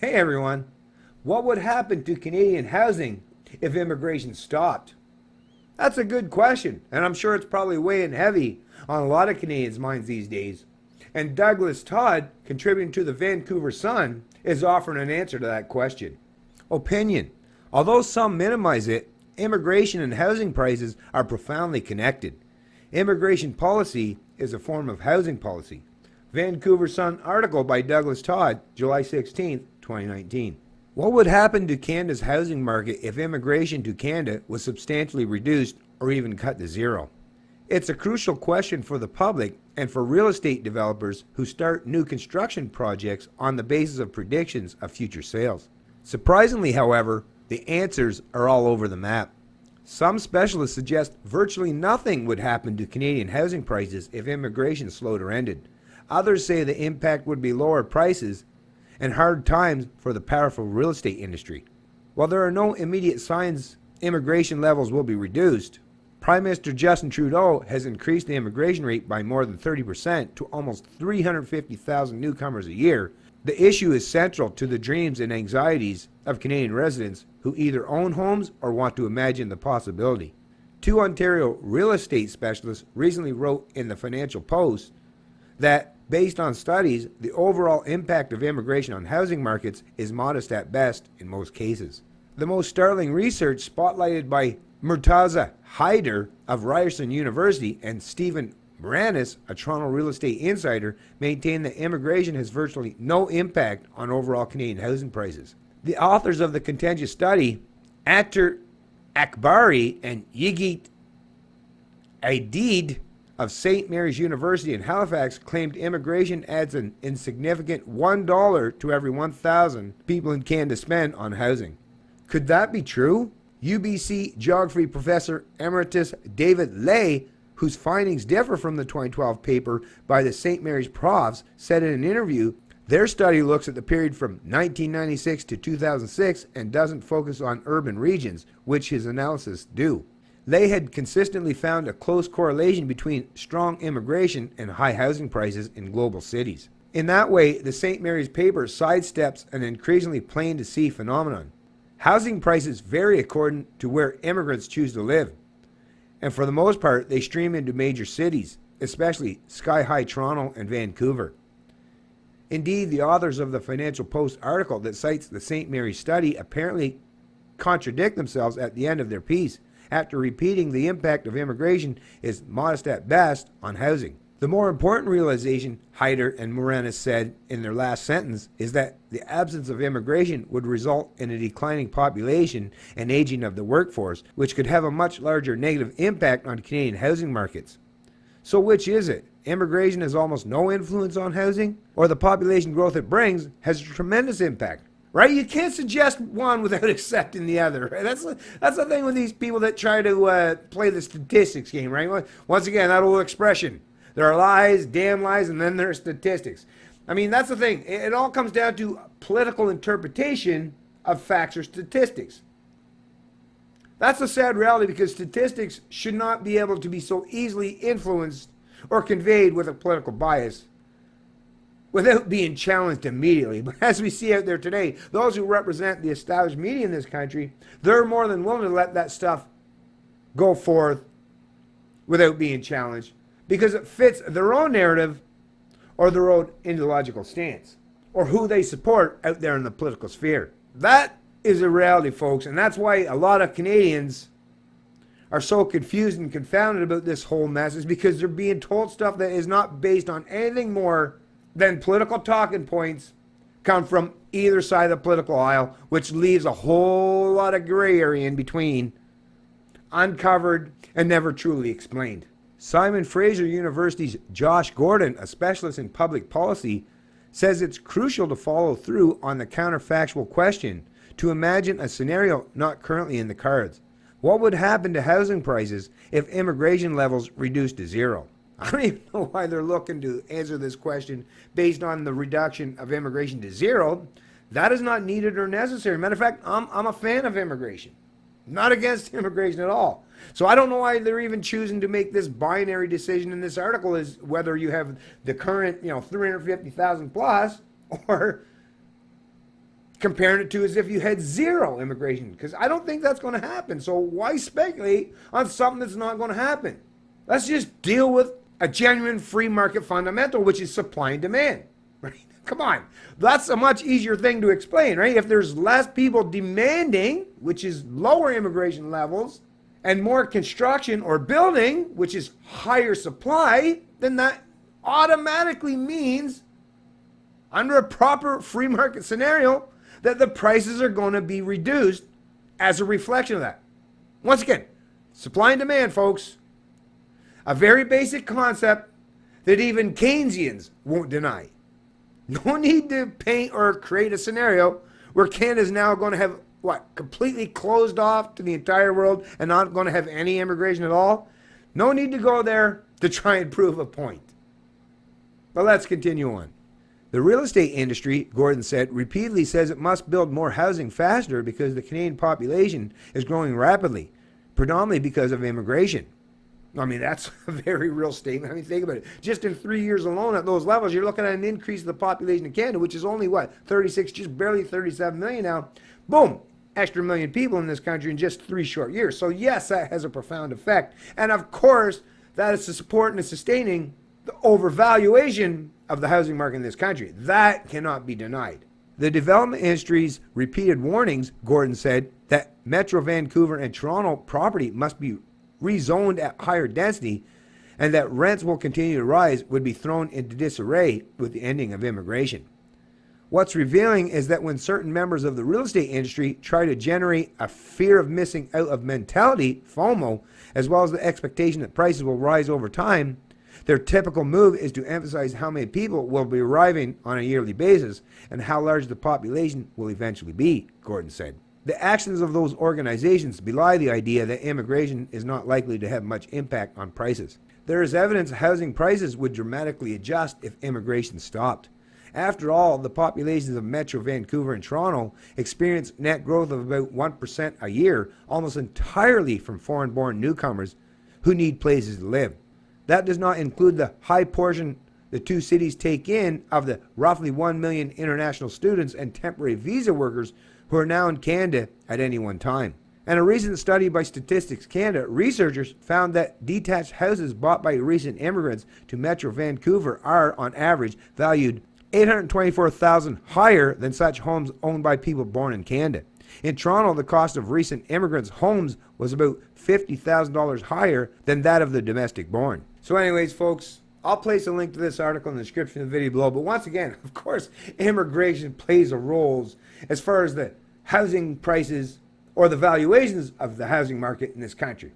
Hey everyone, what would happen to Canadian housing if immigration stopped? That's a good question, and I'm sure it's probably weighing heavy on a lot of Canadians' minds these days. And Douglas Todd, contributing to the Vancouver Sun, is offering an answer to that question. Opinion. Although some minimize it, immigration and housing prices are profoundly connected. Immigration policy is a form of housing policy. Vancouver Sun article by Douglas Todd, July 16, 2019. What would happen to Canada's housing market if immigration to Canada was substantially reduced or even cut to zero? It's a crucial question for the public and for real estate developers who start new construction projects on the basis of predictions of future sales. Surprisingly, however, the answers are all over the map. Some specialists suggest virtually nothing would happen to Canadian housing prices if immigration slowed or ended. Others say the impact would be lower prices and hard times for the powerful real estate industry. While there are no immediate signs immigration levels will be reduced, Prime Minister Justin Trudeau has increased the immigration rate by more than 30% to almost 350,000 newcomers a year. The issue is central to the dreams and anxieties of Canadian residents who either own homes or want to imagine the possibility. Two Ontario real estate specialists recently wrote in the Financial Post that, based on studies, the overall impact of immigration on housing markets is modest at best in most cases. The most startling research, spotlighted by Murtaza Haider of Ryerson University and Stephen Moranis, a Toronto real estate insider, maintain that immigration has virtually no impact on overall Canadian housing prices. The authors of the contentious study, Atter Akbari and Yigit Aidid of St. Mary's University in Halifax, claimed immigration adds an insignificant $1 to every 1,000 people in Canada spend on housing. Could that be true? UBC geography professor emeritus David Lay, whose findings differ from the 2012 paper by the St. Mary's profs, said in an interview, their study looks at the period from 1996 to 2006 and doesn't focus on urban regions, which his analysis do. Lay had consistently found a close correlation between strong immigration and high housing prices in global cities. In that way, the St. Mary's paper sidesteps an increasingly plain-to-see phenomenon. Housing prices vary according to where immigrants choose to live, and for the most part, they stream into major cities, especially sky-high Toronto and Vancouver. Indeed, the authors of the Financial Post article that cites the St. Mary's study apparently contradict themselves at the end of their piece, after repeating the impact of immigration is modest at best on housing. The more important realization, Haider and Moranis said in their last sentence, is that the absence of immigration would result in a declining population and aging of the workforce, which could have a much larger negative impact on Canadian housing markets. So which is it? Immigration has almost no influence on housing, or the population growth it brings has a tremendous impact? Right? You can't suggest one without accepting the other. Right? That's the thing with these people that try to play the statistics game, right? Once again, that old expression. There are lies, damn lies, and then there are statistics. I mean, that's the thing. It all comes down to political interpretation of facts or statistics. That's a sad reality because statistics should not be able to be so easily influenced or conveyed with a political bias without being challenged immediately. But as we see out there today, those who represent the established media in this country, they're more than willing to let that stuff go forth without being challenged, because it fits their own narrative or their own ideological stance or who they support out there in the political sphere. That is a reality, folks, and that's why a lot of Canadians are so confused and confounded about this whole mess, is because they're being told stuff that is not based on anything more than political talking points come from either side of the political aisle, which leaves a whole lot of gray area in between, uncovered and never truly explained. Simon Fraser University's Josh Gordon, a specialist in public policy, says it's crucial to follow through on the counterfactual question to imagine a scenario not currently in the cards. What would happen to housing prices if immigration levels reduced to zero? I don't even know why they're looking to answer this question based on the reduction of immigration to zero. That is not needed or necessary. Matter of fact, I'm a fan of immigration. Not against immigration at all. So I don't know why they're even choosing to make this binary decision in this article, is whether you have the current, 350,000 plus, or comparing it to as if you had zero immigration, because I don't think that's going to happen. So why speculate on something that's not going to happen? Let's just deal with a genuine free market fundamental, which is supply and demand. Right? Come on. That's a much easier thing to explain, right? If there's less people demanding, which is lower immigration levels, and more construction or building, which is higher supply, then that automatically means, under a proper free market scenario, that the prices are going to be reduced as a reflection of that. Once again, supply and demand, folks. A very basic concept that even Keynesians won't deny. No need to paint or create a scenario where Canada is now going to have, completely closed off to the entire world and not going to have any immigration at all. No need to go there to try and prove a point. But let's continue on. The real estate industry, Gordon said, repeatedly says it must build more housing faster because the Canadian population is growing rapidly, predominantly because of immigration. I mean, that's a very real statement. I mean, think about it. Just in 3 years alone at those levels, you're looking at an increase of the population in Canada, which is only, 36, just barely 37 million now. Boom, extra million people in this country in just 3 short years. So yes, that has a profound effect. And of course, that is to support and sustaining the overvaluation of the housing market in this country. That cannot be denied. The development industry's repeated warnings, Gordon said, that Metro Vancouver and Toronto property must be rezoned at higher density and that rents will continue to rise would be thrown into disarray with the ending of immigration. What's revealing is that when certain members of the real estate industry try to generate a fear of missing out of mentality, FOMO, as well as the expectation that prices will rise over time, their typical move is to emphasize how many people will be arriving on a yearly basis and how large the population will eventually be, Gordon said. The actions of those organizations belie the idea that immigration is not likely to have much impact on prices. There is evidence housing prices would dramatically adjust if immigration stopped. After all, the populations of Metro Vancouver and Toronto experience net growth of about 1% a year, almost entirely from foreign-born newcomers who need places to live. That does not include the high portion the two cities take in of the roughly 1 million international students and temporary visa workers who are now in Canada at any one time. And a recent study by Statistics Canada, researchers found that detached houses bought by recent immigrants to Metro Vancouver are, on average, valued $824,000 higher than such homes owned by people born in Canada. In Toronto, the cost of recent immigrants' homes was about $50,000 higher than that of the domestic born. So anyways, folks, I'll place a link to this article in the description of the video below. But once again, of course, immigration plays a role as far as the housing prices or the valuations of the housing market in this country.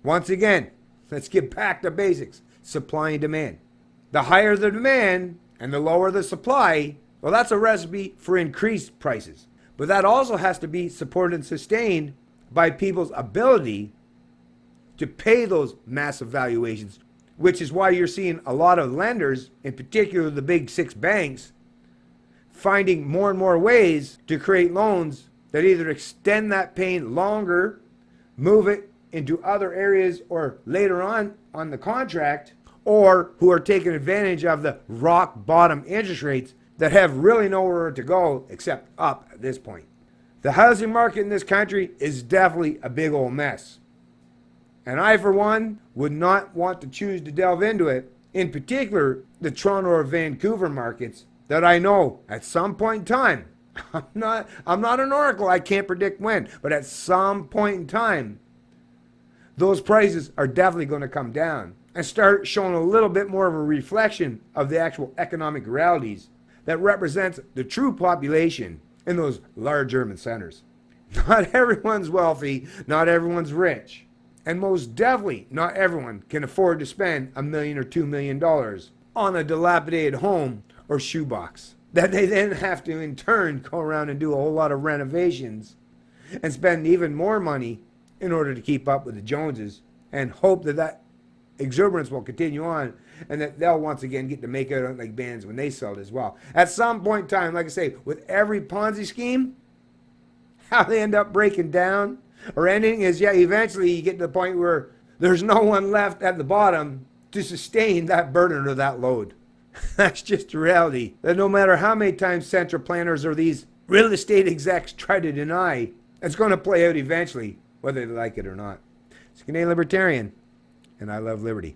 Once again, let's get back to basics. Supply and demand. The higher the demand and the lower the supply, well, that's a recipe for increased prices. But that also has to be supported and sustained by people's ability to pay those massive valuations, which is why you're seeing a lot of lenders, in particular the big 6 banks, finding more and more ways to create loans that either extend that pain longer, move it into other areas or later on the contract, or who are taking advantage of the rock bottom interest rates that have really nowhere to go except up at this point. The housing market in this country is definitely a big old mess. And I, for one, would not want to choose to delve into it, in particular the Toronto or Vancouver markets that I know at some point in time, I'm not an oracle, I can't predict when, but at some point in time, those prices are definitely going to come down and start showing a little bit more of a reflection of the actual economic realities that represents the true population in those large urban centers. Not everyone's wealthy, not everyone's rich, and most definitely not everyone can afford to spend $1 million or $2 million on a dilapidated home or shoebox that they then have to in turn go around and do a whole lot of renovations and spend even more money in order to keep up with the Joneses and hope that that exuberance will continue on and that they'll once again get to make out like bands when they sell it as well. At some point in time, like I say, with every Ponzi scheme, how they end up breaking down or ending is, eventually you get to the point where there's no one left at the bottom to sustain that burden or that load. That's just the reality. That no matter how many times central planners or these real estate execs try to deny, it's going to play out eventually, whether they like it or not. It's Canadian Libertarian, and I love liberty.